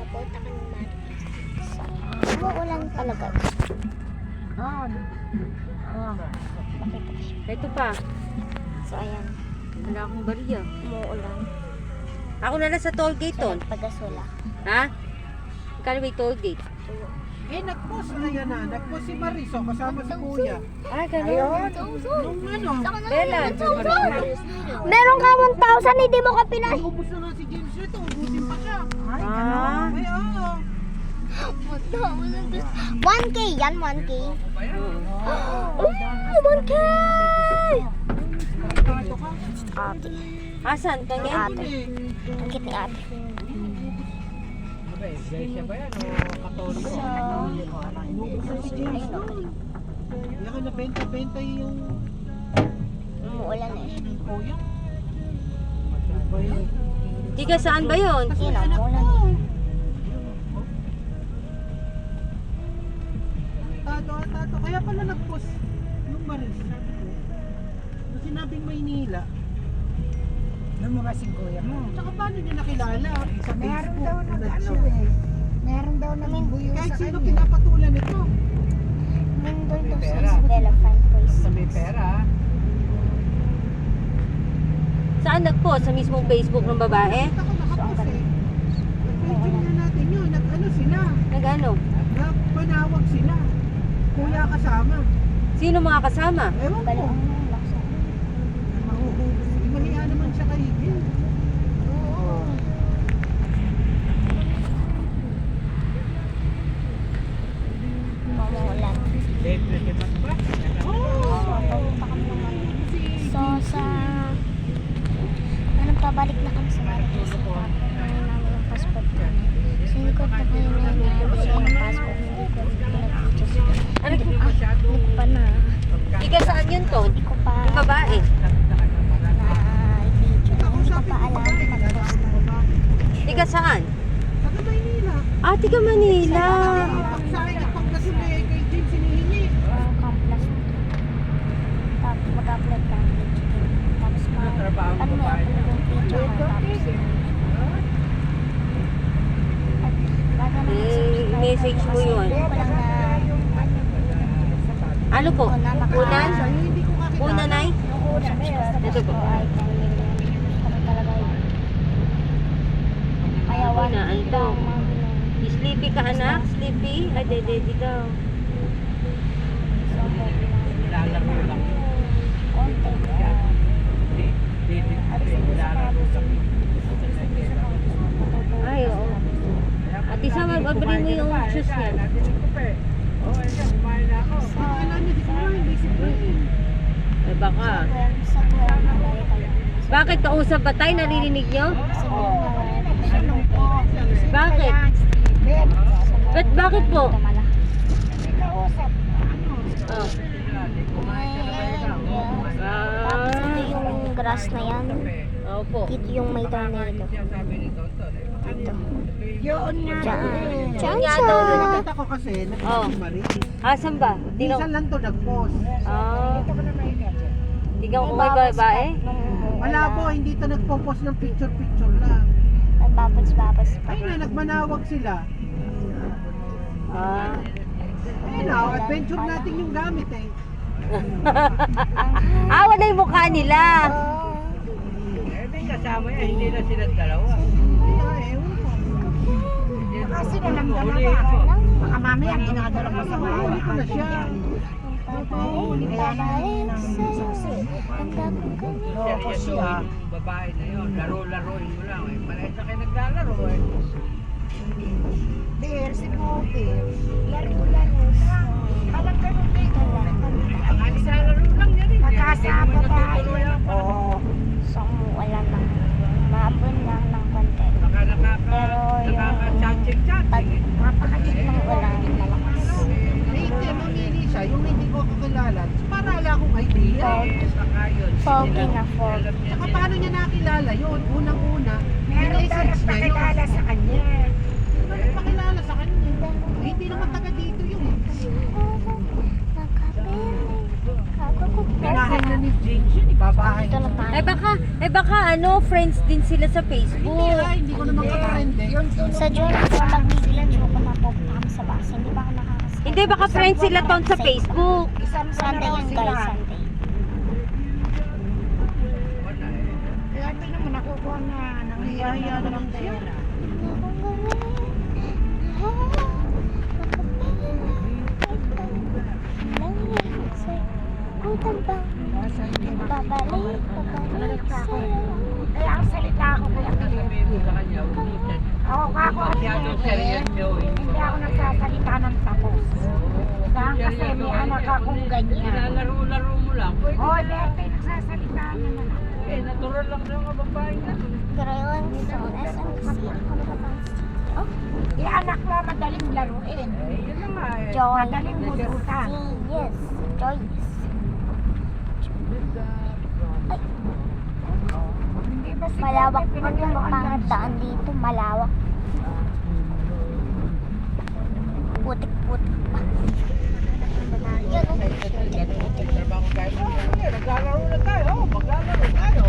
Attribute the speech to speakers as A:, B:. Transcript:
A: Pupunta ka ng Marites. Umuulan talaga. Bakit?
B: Ito pa.
A: So, ayan.
B: Wala akong bariya.
A: Umuulan.
B: Ako na lang sa toll gate
A: So,
B: ton.
A: nagpagasula.
B: Ha? Magkano ba yung toll gate?
C: Nag-post na yan na. Nag-post si Mariso kasama si Kuya.
B: Ah, gano'n.
C: Nung ano?
B: Kailan?
A: Meron ka 1,000, hindi mo ka pinay.
C: Ubus na nga si James ito. Ubusin pa siya.
B: Ah.
C: Ay, oo.
A: 1K yan, 1K. Oh, 1K! Ate.
B: Asan? Kanya?
A: Ate. Ang cute ni ate.
C: Iglesia ba yan? O Katoliko? Ubus si James doon. Kaya ka nabenta-benta yung
A: Umuulan eh.
C: Kuya.
B: Tiga saan ba yun?
A: Yun ang umuulan eh.
C: Tato. Kaya pala nag-post yung Maris. Nung sinabing Maynila.
D: Alam mo kasi kuya mo.
C: Tsaka paano niya nakilala? Sa
D: Meron
C: Facebook.
D: daw
C: na
D: nag-ano
C: ano.
D: eh. Meron daw namin buyo
C: Kahit
D: sa
C: sino
D: kanya.
C: pinapatulan ito.
A: Mindol daw sa Isabela fan voice.
C: pera.
B: Saan nag-post? Sa mismong Facebook ng babae?
C: Nakita ko nakapost eh. Nag-video na natin yun. Nag-ano sila.
B: Nag-ano?
C: Nagpanawag sila. Kuya kasama.
B: Sino mga kasama?
C: Ewan ko.
A: Galing ang laksa.
C: Mahiya naman siya kay Gil.
A: Umuulan. So, sa... pabalik na kami sa Marites. Tapos namin yung passport ko. So, hindi ko na kayo na nabili yung passport. Hindi ko pinag-video.
B: Ano?
A: Hindi ko pa na...
B: Tiga saan yun, Ton?
A: Hindi ko pa...
B: Yung babae?
A: na-video. Hindi ko pa alam. Mag-post na.
B: Tiga saan?
C: Taga Maynila.
B: Ah, tiga Manila.
C: Pagsahin niya pagkasulay kay James hinihingi.
A: Complex. Tapos mag-upload ka ng video. Tapos ano mo upload yung video mo. Tapos
B: message mo yun.
A: Ko lang na
B: Ano po? Unan?
C: Hindi ko kakilala.
B: Unan ay?
A: ito po ay 10 million. Kami talaga yun. Kaya
B: Una, ano to?
A: mga ganun.
B: Sleepy ka anak? Sleepy? Ay, dede daw.
A: So,
C: Lalaro lang.
A: konti.
B: Ay, oo. At isa mag-abri mo yung shoes niya.
C: Alam niya, di ko nga, hindi si Brian.
B: Eh baka.
A: Sa 12 na tayo tayo.
B: Bakit kausap ba tayo? Naririnig nyo? Bakit? Bakit po? Oh.
A: Tapos ito yung grass na yan.
B: Opo.
A: Dito yung may tornado. Ito.
D: Yun nga.
A: Diyan
B: nga
A: siya.
B: daw.
C: Nakita ko kasi, nakita
B: Oh.
C: si Maris.
B: Asan ba?
C: Minsan lang to nag-post.
B: Ah. Tingnan ko may babae.
C: Malabo, hindi to nagpo-post ng picture-picture lang.
A: Nagbabas-babas pa.
C: Ayun na, nagmanawag sila.
B: Ah.
C: Ayun na, adventure natin yung gamit eh.
B: Ah, wala yung mukha nila.
C: Kasama yan, hindi na sila dalawa.
D: Kasi na lang dalawa. Baka mamaya ginagalaw pa sa bahay.
C: Huli ko na siya.
E: Seryosohin yung babae na yun. Laro-laroin mo lang eh. Parehas na kayo naglalaro eh.
D: Dear, si Poppy. Laro-laro lang. Parang ganun din.
E: Naglalaro lang yan eh.
D: Magkasama tayo.
E: Oo.
A: So, wala lang. Maabon lang ng konti.
E: Baka
A: Pero yung
E: nakaka-chatting-chatting eh.
A: napakakit ng ulan malakas.
C: Hindi, mamili siya. Yung hindi ko kakilala. Para wala akong idea.
E: Baka yun.
A: Foggy na fog.
C: Saka paano niya nakilala yun? Unang-una,
D: Meron daw nagpakilala sa kanya.
C: nagpakilala sa kanya. Eh, hindi naman taga dito yun. Pinahin na ni James yun. Ibabahay.
A: Ito na tayo.
B: Eh baka ano, friend friends din sila sa Facebook.
C: Hindi ko naman kakarende.
A: Sa June, kung magbibigyan ko na pupunta kami sa bus. Hindi ba ako nakakasama?
B: Hindi, baka friends sila ton sa Facebook.
A: Sunday yun guys, Sunday.
D: Kaya tingnan mo, nakukuha na.
C: Nahihiya na lang siya.
A: Babalik sa'yo.
D: Kaya ang salita ko kaya
E: Sabi mo sa kanya, ulitin.
D: ako kako
E: Masyadong serious nyo.
D: hindi ako nagsasalita ng tapos. Dahil kasi may anak akong ganyan.
E: Nilalaro-laro mo lang. Pwede
D: Oh,
E: na.
D: Berte, nagsasalita naman ako.
E: Eh, natural lang ng mga babae nga.
A: Grayon sa SMC. Oh,
D: Yung anak mo madaling laruin.
E: Eh, yun na nga eh.
A: Joy.
D: Madaling budutan.
A: Yes. Joyce.
D: Hindi ba si
A: Malawak
D: Berte
A: pa yung
D: pinaglaruan
A: daan dito. Malawak. Putik-putik pa. Yan o. Putik-putik.
E: Trabaho tayo. Naglalaro na tayo. Maglalaro tayo.